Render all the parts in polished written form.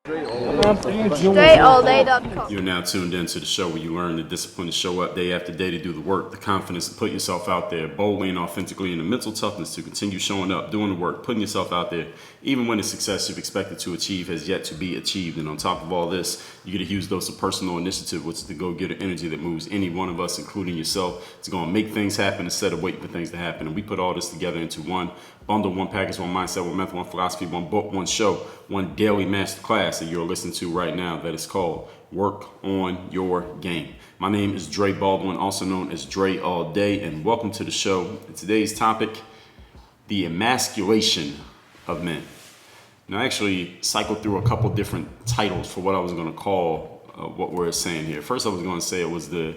DreAllDay.com. You're now tuned into the show where you learn the discipline to show up day after day to do the work, the confidence to put yourself out there boldly and authentically, and the mental toughness to continue showing up, doing the work, putting yourself out there, even when the success you've expected to achieve has yet to be achieved. And on top of all this, you get a huge dose of personal initiative, which is the go-getter energy that moves any one of us, including yourself, to go and make things happen instead of waiting for things to happen. And we put all this together into one bundle, one package, one mindset, one method, one philosophy, one book, one show, one daily master class that you're listening to right now that is called Work on Your Game. My name is Dre Baldwin, also known as Dre All Day, and welcome to the show. Today's topic, the emasculation of men. Now, I actually cycled through a couple different titles for what I was going to call what we're saying here. First, I was going to say it was the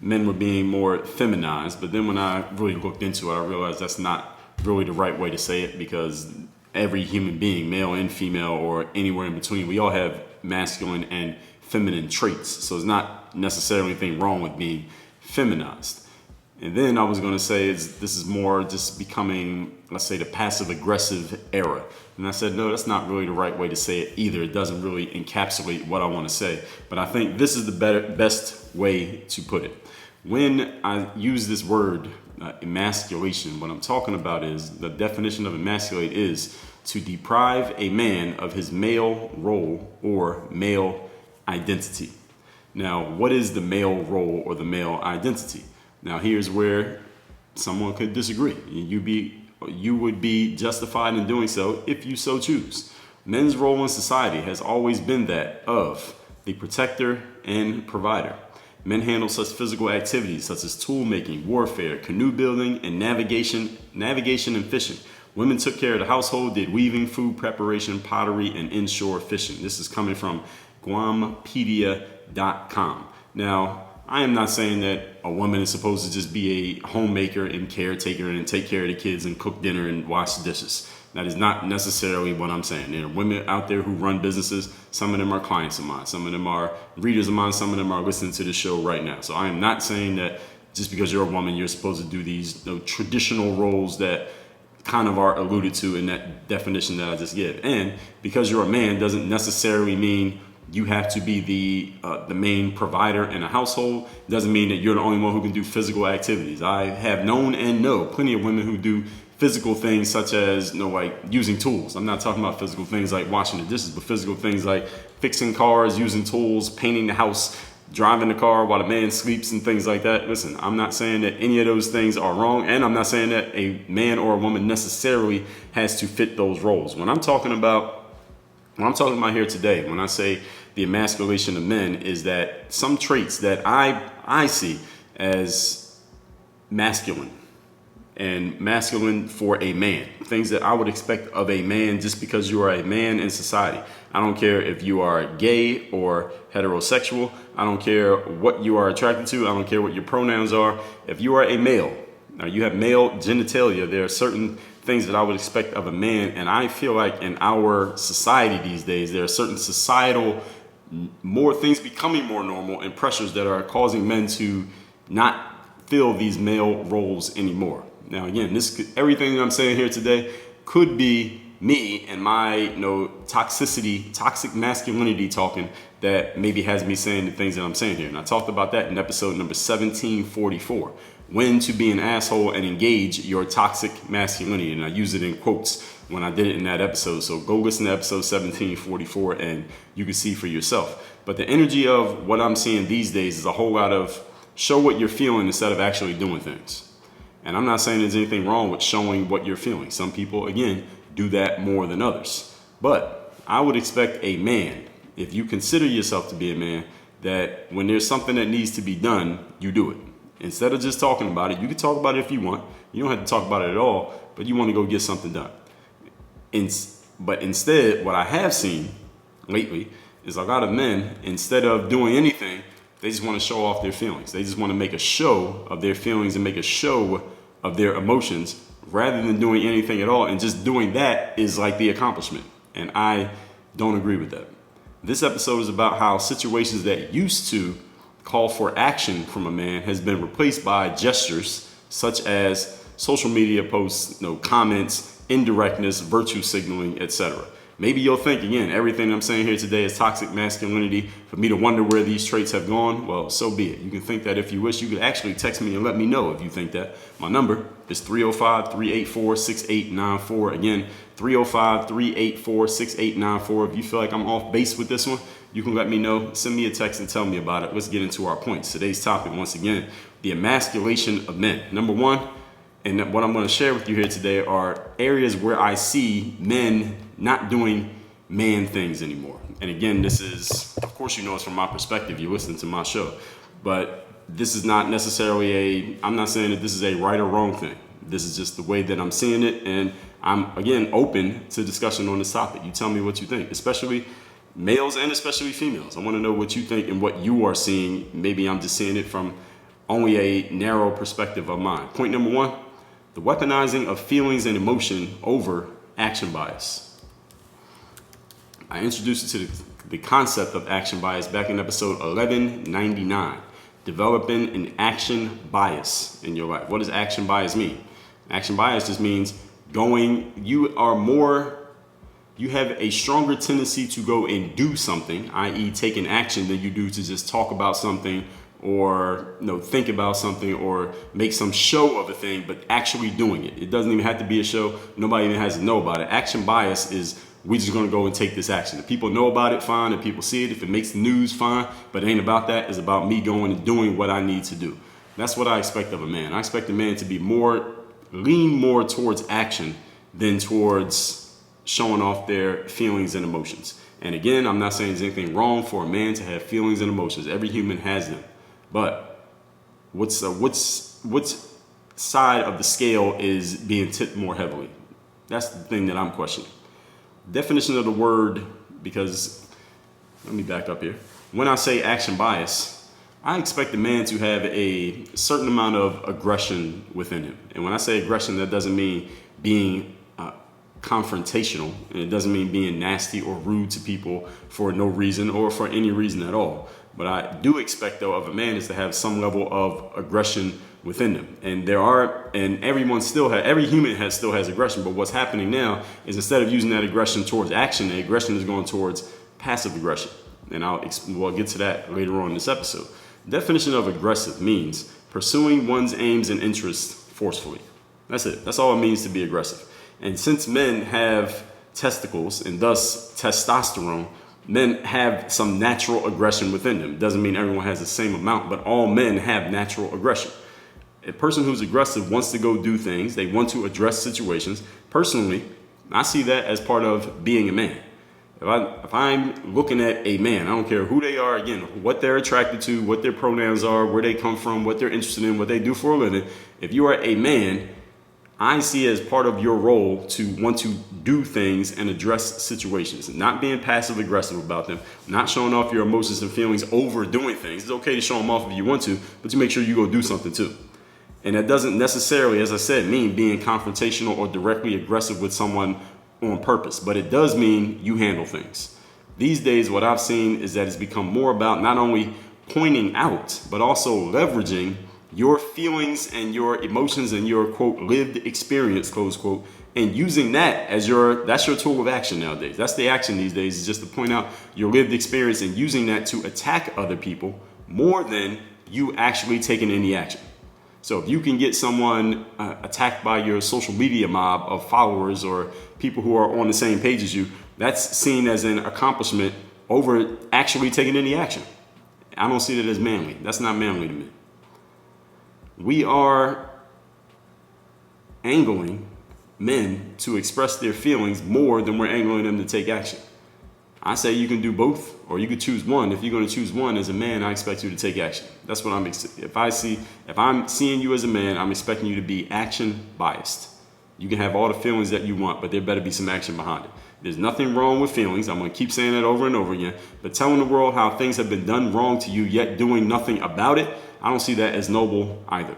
men were being more feminized, but then when I really looked into it, I realized that's not really the right way to say it, because every human being, male and female or anywhere in between, we all have masculine and feminine traits. So it's not necessarily anything wrong with being feminized. And then I was going to say this is more just becoming, let's say, the passive aggressive era. And I said, no, that's not really the right way to say it either. It doesn't really encapsulate what I want to say. But I think this is the best way to put it. When I use this word, emasculation, what I'm talking about is the definition of emasculate is to deprive a man of his male role or male identity. Now, what is the male role or the male identity? Now, here's where someone could disagree. You would be justified in doing so if you so choose. Men's role in society has always been that of the protector and provider. Men handle such physical activities such as tool making, warfare, canoe building, and navigation and fishing. Women took care of the household, did weaving, food preparation, pottery, and inshore fishing. This is coming from Guampedia.com. Now, I am not saying that a woman is supposed to just be a homemaker and caretaker and take care of the kids and cook dinner and wash dishes. That is not necessarily what I'm saying. There are women out there who run businesses. Some of them are clients of mine. Some of them are readers of mine. Some of them are listening to the show right now. So I am not saying that just because you're a woman, you're supposed to do these traditional roles that kind of are alluded to in that definition that I just gave. And because you're a man doesn't necessarily mean you have to be the main provider in a household. It doesn't mean that you're the only one who can do physical activities. I have known and know plenty of women who do physical things such as, like using tools. I'm not talking about physical things like washing the dishes, but physical things like fixing cars, using tools, painting the house, driving the car while the man sleeps and things like that. Listen, I'm not saying that any of those things are wrong, and I'm not saying that a man or a woman necessarily has to fit those roles. What I'm talking about here today, when I say the emasculation of men, is that some traits that I see as masculine and masculine for a man, things that I would expect of a man just because you are a man in society. I don't care if you are gay or heterosexual. I don't care what you are attracted to. I don't care what your pronouns are. If you are a male, now you have male genitalia, there are certain things that I would expect of a man. And I feel like in our society these days, there are certain societal more things becoming more normal and pressures that are causing men to not fill these male roles anymore. Now, again, everything that I'm saying here today could be me and my toxic masculinity talking that maybe has me saying the things that I'm saying here. And I talked about that in episode number 1744, when to be an asshole and engage your toxic masculinity. And I use it in quotes when I did it in that episode. So go listen to episode 1744 and you can see for yourself. But the energy of what I'm seeing these days is a whole lot of show what you're feeling instead of actually doing things. And I'm not saying there's anything wrong with showing what you're feeling. Some people, again, do that more than others. But I would expect a man, if you consider yourself to be a man, that when there's something that needs to be done, you do it. Instead of just talking about it, you can talk about it if you want. You don't have to talk about it at all, but you want to go get something done. But instead, what I have seen lately is a lot of men, instead of doing anything, they just want to show off their feelings. They just want to make a show of their feelings and make a show of their emotions rather than doing anything at all. And just doing that is like the accomplishment. And I don't agree with that. This episode is about how situations that used to call for action from a man has been replaced by gestures such as social media posts, comments, indirectness, virtue signaling, etc. Maybe you'll think, again, everything I'm saying here today is toxic masculinity. For me to wonder where these traits have gone, well, so be it. You can think that if you wish. You could actually text me and let me know if you think that. My number is 305-384-6894. Again, 305-384-6894. If you feel like I'm off base with this one, you can let me know. Send me a text and tell me about it. Let's get into our points. Today's topic, once again, the emasculation of men. Number one, and what I'm going to share with you here today are areas where I see men not doing man things anymore. And again, this is, of course, you know, it's from my perspective. You listen to my show, but this is not necessarily I'm not saying that this is a right or wrong thing. This is just the way that I'm seeing it. And I'm, again, open to discussion on this topic. You tell me what you think, especially males and especially females. I want to know what you think and what you are seeing. Maybe I'm just seeing it from only a narrow perspective of mine. Point number one, the weaponizing of feelings and emotion over action bias. I introduced you to the concept of action bias back in episode 1199, developing an action bias in your life. What does action bias mean? Action bias just means you have a stronger tendency to go and do something, i.e. take an action than you do to just talk about something or think about something or make some show of a thing, but actually doing it. It doesn't even have to be a show. Nobody even has to know about it. Action bias is we're just going to go and take this action. If people know about it, fine. If people see it, if it makes the news, fine. But it ain't about that. It's about me going and doing what I need to do. That's what I expect of a man. I expect a man to be lean more towards action than towards showing off their feelings and emotions. And again, I'm not saying there's anything wrong for a man to have feelings and emotions. Every human has them. But what's side of the scale is being tipped more heavily? That's the thing that I'm questioning. Definition of the word, because let me back up here. When I say action bias, I expect a man to have a certain amount of aggression within him. And when I say aggression, that doesn't mean being confrontational, and it doesn't mean being nasty or rude to people for no reason or for any reason at all. But I do expect, though, of a man is to have some level of aggression within them. And every human still has aggression. But what's happening now is instead of using that aggression towards action, the aggression is going towards passive aggression. And we'll get to that later on in this episode. Definition of aggressive means pursuing one's aims and interests forcefully. That's it. That's all it means to be aggressive. And since men have testicles and thus testosterone, men have some natural aggression within them. Doesn't mean everyone has the same amount, but all men have natural aggression. A person who's aggressive wants to go do things. They want to address situations. Personally, I see that as part of being a man. If I'm looking at a man, I don't care who they are, again, what they're attracted to, what their pronouns are, where they come from, what they're interested in, what they do for a living. If you are a man, I see as part of your role to want to do things and address situations, not being passive aggressive about them, not showing off your emotions and feelings over doing things. It's okay to show them off if you want to, but you make sure you go do something too. And that doesn't necessarily, as I said, mean being confrontational or directly aggressive with someone on purpose, but it does mean you handle things. These days, what I've seen is that it's become more about not only pointing out, but also leveraging your feelings and your emotions and your, quote, lived experience, close quote, and using that as that's your tool of action nowadays. That's the action these days, is just to point out your lived experience and using that to attack other people more than you actually taking any action. So if you can get someone attacked by your social media mob of followers or people who are on the same page as you, that's seen as an accomplishment over actually taking any action. I don't see that as manly. That's not manly to me. We are angling men to express their feelings more than we're angling them to take action. I say you can do both, or you could choose one. If you're going to choose one as a man, I expect you to take action. That's what if I'm seeing you as a man, I'm expecting you to be action biased. You can have all the feelings that you want, but there better be some action behind it. There's nothing wrong with feelings. I'm going to keep saying that over and over again. But telling the world how things have been done wrong to you, yet doing nothing about it, I don't see that as noble either.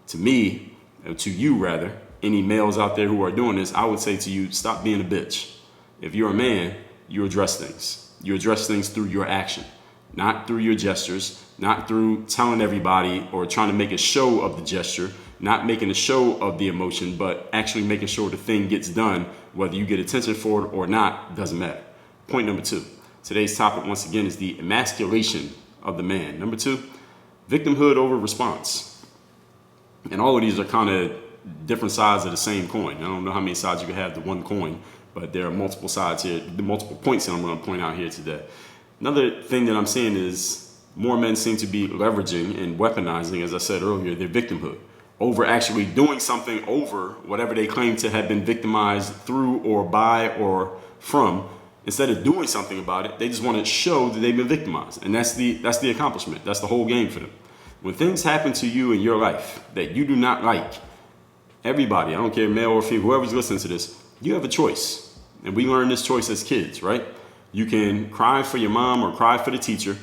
To me, or to you rather, any males out there who are doing this, I would say to you, stop being a bitch. If you're a man, you address things. You address things through your action, not through your gestures, not through telling everybody or trying to make a show of the gesture, not making a show of the emotion, but actually making sure the thing gets done. Whether you get attention for it or not, doesn't matter. Point number 2. Today's topic, once again, is the emasculation of the man. Number 2, victimhood over response. And all of these are kind of different sides of the same coin. I don't know how many sides you can have to one coin, but there are multiple sides here, the multiple points that I'm going to point out here today. Another thing that I'm seeing is more men seem to be leveraging and weaponizing, as I said earlier, their victimhood over actually doing something over whatever they claim to have been victimized through or by or from. Instead of doing something about it, they just want to show that they've been victimized. And that's the accomplishment. That's the whole game for them. When things happen to you in your life that you do not like, everybody, I don't care, male or female, whoever's listening to this, you have a choice. And we learn this choice as kids, right? You can cry for your mom or cry for the teacher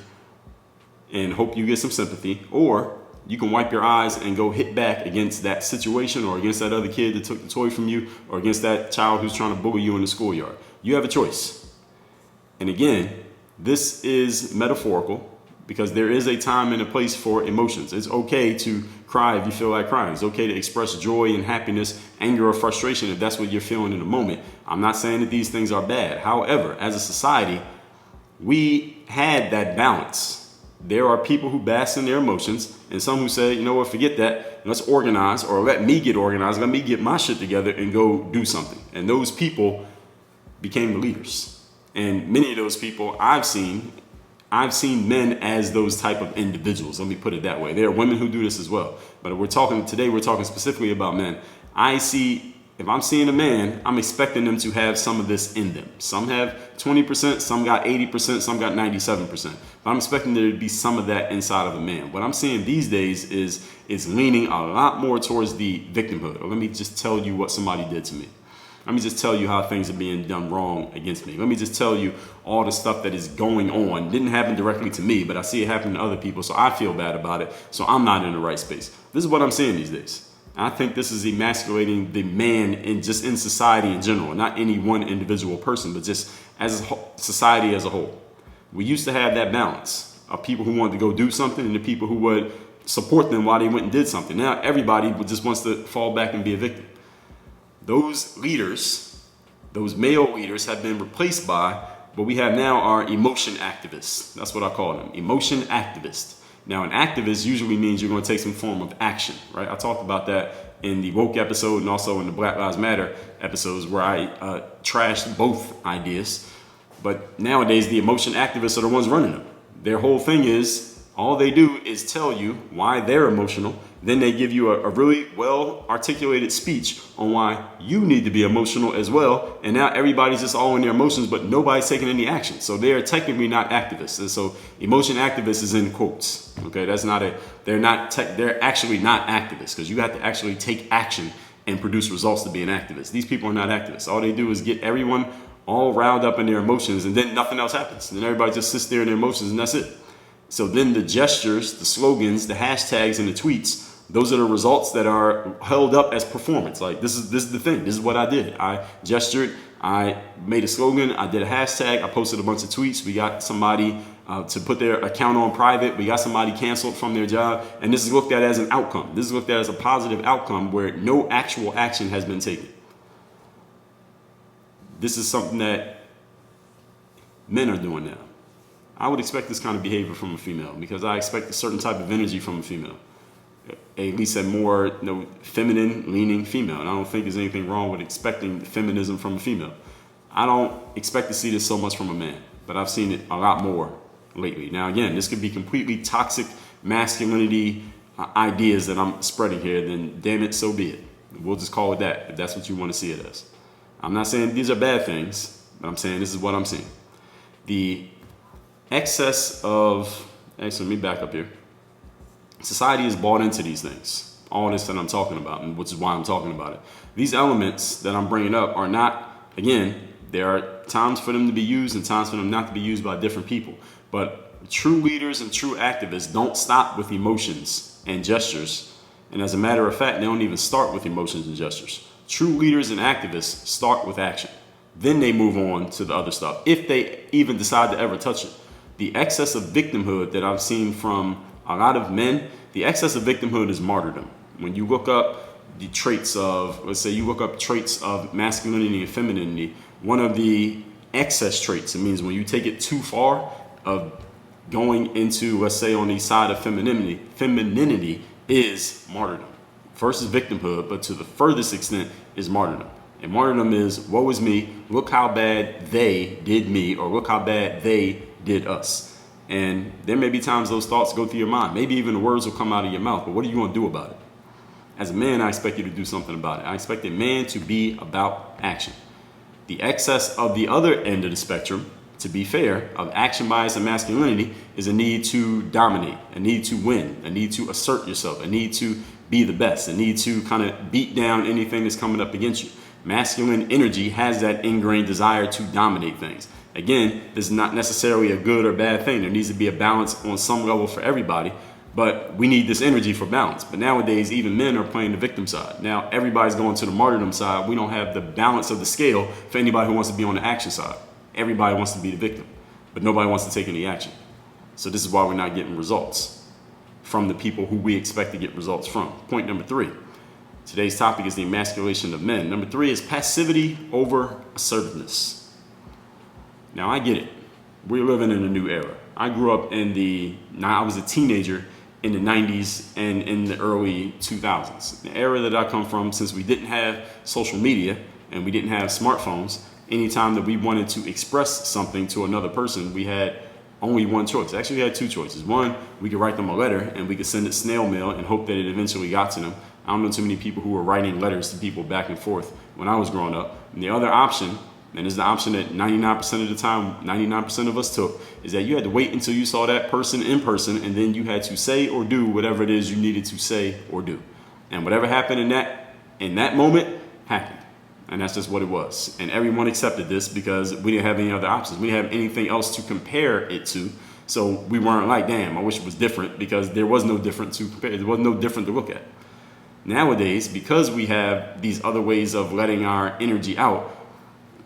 and hope you get some sympathy, or you can wipe your eyes and go hit back against that situation or against that other kid that took the toy from you or against that child who's trying to bully you in the schoolyard. You have a choice. And again, this is metaphorical because there is a time and a place for emotions. It's okay to cry if you feel like crying. It's okay to express joy and happiness, anger or frustration if that's what you're feeling in the moment. I'm not saying that these things are bad. However, as a society, we had that balance. There are people who bask in their emotions and some who say, you know what, forget that. Let's organize, or let me get organized. Let me get my shit together and go do something. And those people became the leaders. And many of those people I've seen men as those type of individuals. Let me put it that way. There are women who do this as well. But we're talking specifically about men. If I'm seeing a man, I'm expecting them to have some of this in them. Some have 20%, some got 80%, some got 97%. But I'm expecting there to be some of that inside of a man. What I'm seeing these days is leaning a lot more towards the victimhood. Or let me just tell you what somebody did to me. Let me just tell you how things are being done wrong against me. Let me just tell you all the stuff that is going on. Didn't happen directly to me, but I see it happen to other people, so I feel bad about it. So I'm not in the right space. This is what I'm seeing these days. I think this is emasculating the man in society in general, not any one individual person, but just as society as a whole. We used to have that balance of people who wanted to go do something and the people who would support them while they went and did something. Now everybody just wants to fall back and be a victim. Those leaders, those male leaders, have been replaced by what we have now are emotion activists. That's what I call them, emotion activists. Now, an activist usually means you're going to take some form of action, right? I talked about that in the woke episode and also in the Black Lives Matter episodes where I trashed both ideas. But nowadays, the emotion activists are the ones running them. Their whole thing is, all they do is tell you why they're emotional. Then they give you a really well-articulated speech on why you need to be emotional as well. And now everybody's just all in their emotions, but nobody's taking any action. So they're technically not activists. And so emotion activists is in quotes. Okay, they're actually not activists because you have to actually take action and produce results to be an activist. These people are not activists. All they do is get everyone all riled up in their emotions and then nothing else happens. And then everybody just sits there in their emotions and that's it. So then the gestures, the slogans, the hashtags, and the tweets, those are the results that are held up as performance. Like this is the thing. This is what I did. I gestured. I made a slogan. I did a hashtag. I posted a bunch of tweets. We got somebody to put their account on private. We got somebody canceled from their job. And this is looked at as an outcome. This is looked at as a positive outcome where no actual action has been taken. This is something that men are doing now. I would expect this kind of behavior from a female because I expect a certain type of energy from a female. At least a more feminine leaning female. And I don't think there's anything wrong with expecting feminism from a female. I don't expect to see this so much from a man, but I've seen it a lot more lately. Now, again, this could be completely toxic masculinity ideas that I'm spreading here, then damn it, so be it. We'll just call it that if that's what you want to see it as. I'm not saying these are bad things, but I'm saying this is what I'm seeing. The excess of, actually, let me back up here. Society is bought into these things, all this that I'm talking about, and which is why I'm talking about it. These elements that I'm bringing up are not, again, there are times for them to be used and times for them not to be used by different people. But true leaders and true activists don't stop with emotions and gestures. And as a matter of fact, they don't even start with emotions and gestures. True leaders and activists start with action. Then they move on to the other stuff, if they even decide to ever touch it. The excess of victimhood that I've seen from a lot of men, the excess of victimhood is martyrdom. When you look up the traits of, let's say you look up traits of masculinity and femininity, one of the excess traits, it means when you take it too far of going into, let's say on the side of femininity is martyrdom. First is victimhood, but to the furthest extent is martyrdom. And martyrdom is, woe is me, look how bad they did me, or look how bad they did us. And there may be times those thoughts go through your mind. Maybe even the words will come out of your mouth, but what are you going to do about it? As a man, I expect you to do something about it. I expect a man to be about action. The excess of the other end of the spectrum, to be fair, of action bias and masculinity is a need to dominate, a need to win, a need to assert yourself, a need to be the best, a need to kind of beat down anything that's coming up against you. Masculine energy has that ingrained desire to dominate things. Again, this is not necessarily a good or bad thing. There needs to be a balance on some level for everybody, but we need this energy for balance. But nowadays, even men are playing the victim side. Now, everybody's going to the martyrdom side. We don't have the balance of the scale for anybody who wants to be on the action side. Everybody wants to be the victim, but nobody wants to take any action. So this is why we're not getting results from the people who we expect to get results from. Point number 3. Today's topic is the emasculation of men. Number 3 is passivity over assertiveness. Now, I get it. We're living in a new era. I grew up I was a teenager in the 90s and in the early 2000s. The era that I come from, since we didn't have social media and we didn't have smartphones, anytime that we wanted to express something to another person, we had only one choice. Actually, we had 2 choices. One, we could write them a letter and we could send it snail mail and hope that it eventually got to them. I don't know too many people who were writing letters to people back and forth when I was growing up. And the other option, and it's the option that 99% of the time, 99% of us took, is that you had to wait until you saw that person in person, and then you had to say or do whatever it is you needed to say or do. And whatever happened in that moment happened. And that's just what it was. And everyone accepted this because we didn't have any other options. We didn't have anything else to compare it to. So we weren't like, damn, I wish it was different, because there was no different to compare. There was no different to look at. Nowadays, because we have these other ways of letting our energy out,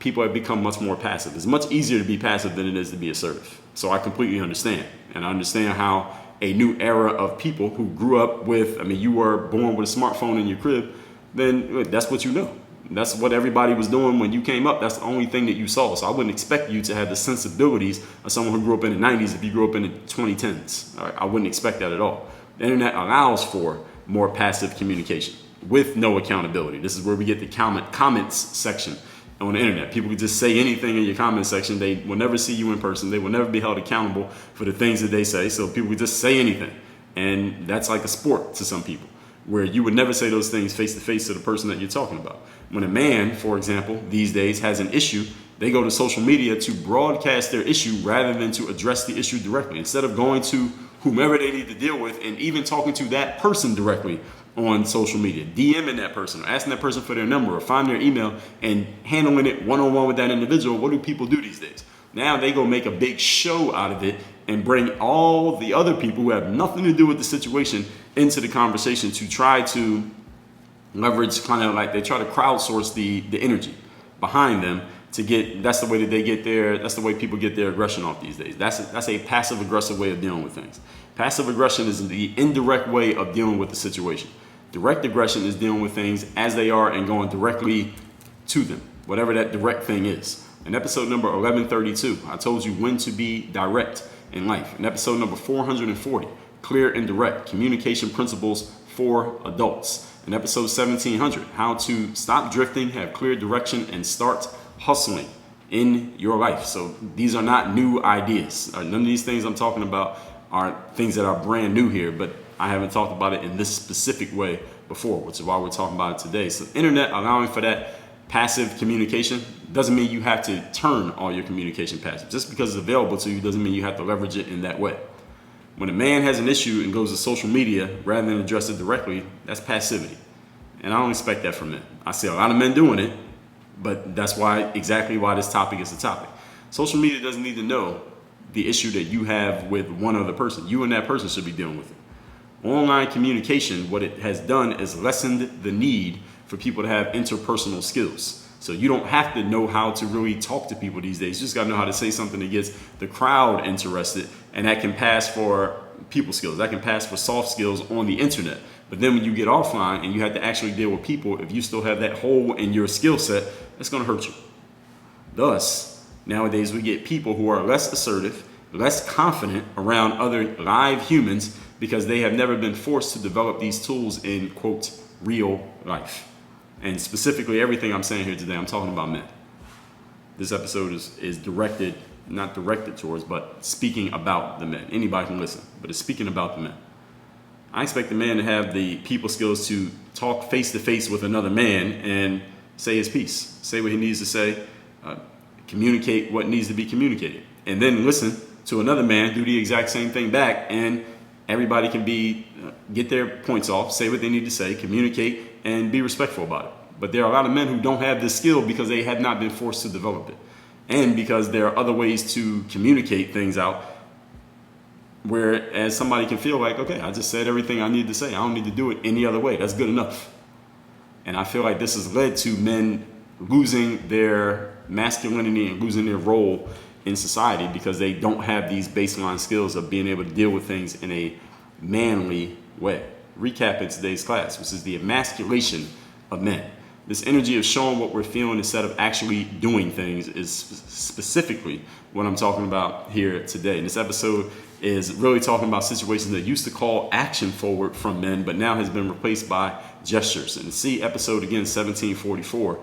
people have become much more passive. It's much easier to be passive than it is to be assertive. So I completely understand. And I understand how a new era of people who grew up with, you were born with a smartphone in your crib, then that's what you know. That's what everybody was doing when you came up. That's the only thing that you saw. So I wouldn't expect you to have the sensibilities of someone who grew up in the 90s if you grew up in the 2010s. All right? I wouldn't expect that at all. The internet allows for more passive communication with no accountability. This is where we get the comments section on the internet. People can just say anything in your comment section. They will never see you in person. They will never be held accountable for the things that they say. So people can just say anything. And that's like a sport to some people, where you would never say those things face to face to the person that you're talking about. When a man, for example, these days has an issue, they go to social media to broadcast their issue rather than to address the issue directly. Instead of going to whomever they need to deal with and even talking to that person directly on social media, DMing that person, or asking that person for their number, or find their email and handling it one-on-one with that individual. What do people do these days? Now they go make a big show out of it and bring all the other people who have nothing to do with the situation into the conversation to try to leverage, kind of like they try to crowdsource the energy behind them to get. That's the way that they get that's the way people get their aggression off these days. That's a passive aggressive way of dealing with things. Passive aggression is the indirect way of dealing with the situation. Direct aggression is dealing with things as they are and going directly to them, whatever that direct thing is. In episode number 1132, I told you when to be direct in life. In episode number 440, clear and direct communication principles for adults. In episode 1700, how to stop drifting, have clear direction, and start hustling in your life. So these are not new ideas. None of these things I'm talking about are things that are brand new here, but I haven't talked about it in this specific way before, which is why we're talking about it today. So internet allowing for that passive communication doesn't mean you have to turn all your communication passive. Just because it's available to you doesn't mean you have to leverage it in that way. When a man has an issue and goes to social media rather than address it directly, that's passivity. And I don't expect that from men. I see a lot of men doing it, but that's exactly why this topic is the topic. Social media doesn't need to know the issue that you have with one other person. You and that person should be dealing with it. Online communication, what it has done is lessened the need for people to have interpersonal skills. So you don't have to know how to really talk to people these days. You just got to know how to say something that gets the crowd interested, and that can pass for people skills. That can pass for soft skills on the internet. But then when you get offline and you have to actually deal with people, if you still have that hole in your skill set, that's going to hurt you. Thus, nowadays we get people who are less assertive, less confident around other live humans because they have never been forced to develop these tools in, quote, real life. And specifically, everything I'm saying here today, I'm talking about men. This episode is directed, not directed towards, but speaking about the men. Anybody can listen, but it's speaking about the men. I expect the man to have the people skills to talk face to face with another man and say his piece, say what he needs to say, communicate what needs to be communicated, and then listen to another man do the exact same thing back, and everybody can get their points off, say what they need to say, communicate, and be respectful about it. But there are a lot of men who don't have this skill because they have not been forced to develop it, and because there are other ways to communicate things out. Whereas somebody can feel like, okay, I just said everything I need to say. I don't need to do it any other way. That's good enough. And I feel like this has led to men losing their masculinity and losing their role in society because they don't have these baseline skills of being able to deal with things in a manly way. Recapping today's class, which is the emasculation of men. This energy of showing what we're feeling instead of actually doing things is specifically what I'm talking about here today. And this episode is really talking about situations that used to call action forward from men, but now has been replaced by gestures. And see episode again, 1744,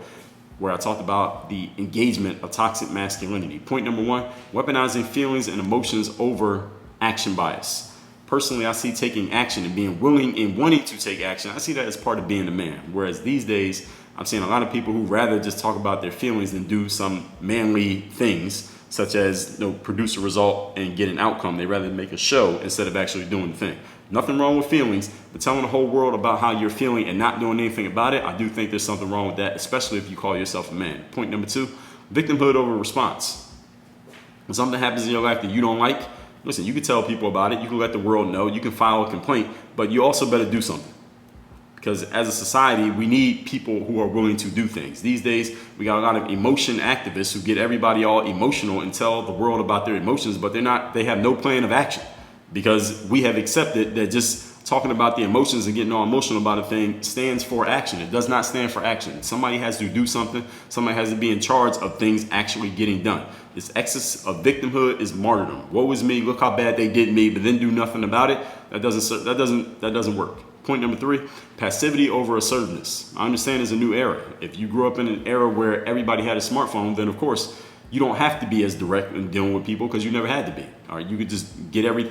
where I talked about the engagement of toxic masculinity. Point number one, weaponizing feelings and emotions over action bias. Personally, I see taking action and being willing and wanting to take action, I see that as part of being a man. Whereas these days, I'm seeing a lot of people who rather just talk about their feelings than do some manly things, such as produce a result and get an outcome. They rather make a show instead of actually doing the thing. Nothing wrong with feelings, but telling the whole world about how you're feeling and not doing anything about it, I do think there's something wrong with that, especially if you call yourself a man. Point number two, victimhood over response. When something happens in your life that you don't like, listen, you can tell people about it, you can let the world know, you can file a complaint, but you also better do something. Because as a society, we need people who are willing to do things. These days, we got a lot of emotion activists who get everybody all emotional and tell the world about their emotions, but they have no plan of action. Because we have accepted that just talking about the emotions and getting all emotional about a thing stands for action. It does not stand for action. Somebody has to do something. Somebody has to be in charge of things actually getting done. This excess of victimhood is martyrdom. Woe is me, look how bad they did me, but then do nothing about it. That doesn't work. Point number three, passivity over assertiveness. I understand it's a new era. If you grew up in an era where everybody had a smartphone, then of course you don't have to be as direct in dealing with people because you never had to be. All right, you could just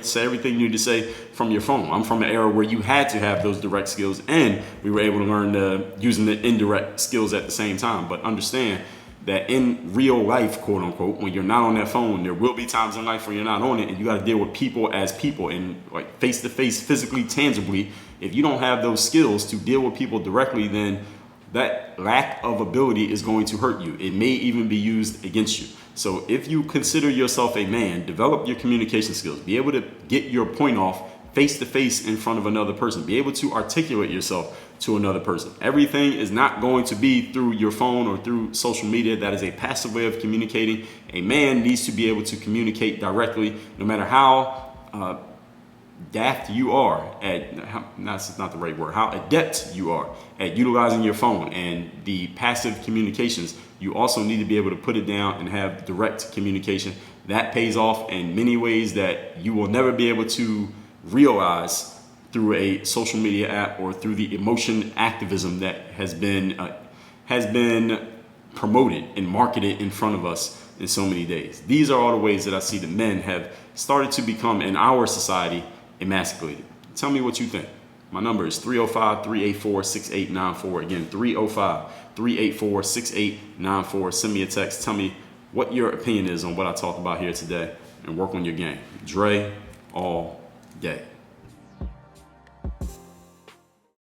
say everything you need to say from your phone. I'm from an era where you had to have those direct skills, and we were able to learn using the indirect skills at the same time. But understand that in real life, quote unquote, when you're not on that phone, there will be times in life where you're not on it, and you got to deal with people as people and like face to face, physically, tangibly. If you don't have those skills to deal with people directly, then that lack of ability is going to hurt you. It may even be used against you. So if you consider yourself a man, develop your communication skills. Be able to get your point off face to face in front of another person. Be able to articulate yourself to another person. Everything is not going to be through your phone or through social media. That is a passive way of communicating. A man needs to be able to communicate directly, no matter how daft you are that's not the right word, how adept you are at utilizing your phone and the passive communications. You also need to be able to put it down and have direct communication. That pays off in many ways that you will never be able to realize through a social media app or through the emotion activism that has been promoted and marketed in front of us in so many days. These are all the ways that I see that men have started to become in our society emasculated. Tell me what you think. My number is 305-384-6894. Again, 305-384-6894. Send me a text. Tell me what your opinion is on what I talked about here today and work on your game. Dre all day.